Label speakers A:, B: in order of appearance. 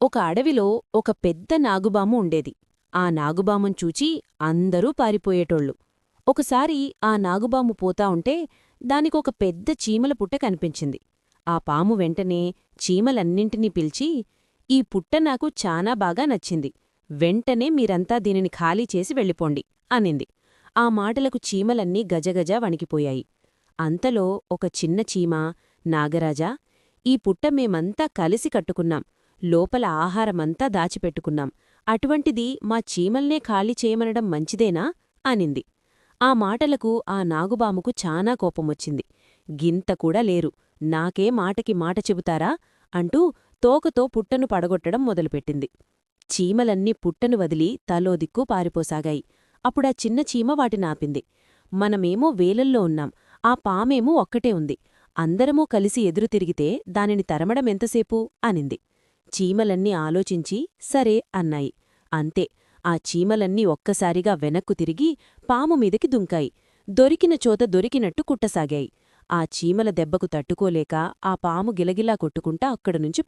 A: ఒక అడవిలో ఒక పెద్ద నాగుబాము ఉండేది. ఆ నాగుబామును చూచి అందరూ పారిపోయేటోళ్ళు. ఒకసారి ఆ నాగుబాము పోతా ఉంటే దానికొక పెద్ద చీమల పుట్ట కనిపించింది. ఆ పాము వెంటనే చీమలన్నింటినీ పిలిచి, "ఈ పుట్ట నాకు చానా బాగా నచ్చింది. వెంటనే మీరంతా దీనిని ఖాళీ చేసి వెళ్ళిపోండి" అనింది. ఆ మాటలకు చీమలన్నీ గజగజ వణికిపోయాయి. అంతలో ఒక చిన్న చీమ, "నాగరాజా, ఈ పుట్ట మేమంతా కలిసి కట్టుకున్నాం. లోపల ఆహారమంతా దాచిపెట్టుకున్నాం. అటువంటిది మా చీమల్నే ఖాళీ చేయమనడం మంచిదేనా?" అనింది. ఆ మాటలకు ఆ నాగుబాముకు చానా కోపమొచ్చింది. "గింత కూడా లేరు, నాకే మాటకి మాట చెబుతారా?" అంటూ తోకతో పుట్టను పడగొట్టడం మొదలుపెట్టింది. చీమలన్నీ పుట్టను వదిలి తలో దిక్కు పారిపోసాగాయి. అప్పుడా చిన్న చీమ వాటినాపింది. "మనమేమో వేలల్లో ఉన్నాం, ఆ పామేమో ఒక్కటే ఉంది. అందరమూ కలిసి ఎదురు తిరిగితే దానిని తరమడమెంతసేపు?" అనింది. చీమలన్నీ ఆలోచించి సరే అన్నాయి. అంతే, ఆ చీమలన్నీ ఒక్కసారిగా వెనక్కు తిరిగి పాము మీదకి దుంకాయి. దొరికిన చోట దొరికినట్టు కుట్టసాగాయి. ఆ చీమల దెబ్బకు తట్టుకోలేక ఆ పాము గిలగిలా కొట్టుకుంటా అక్కడనుంచి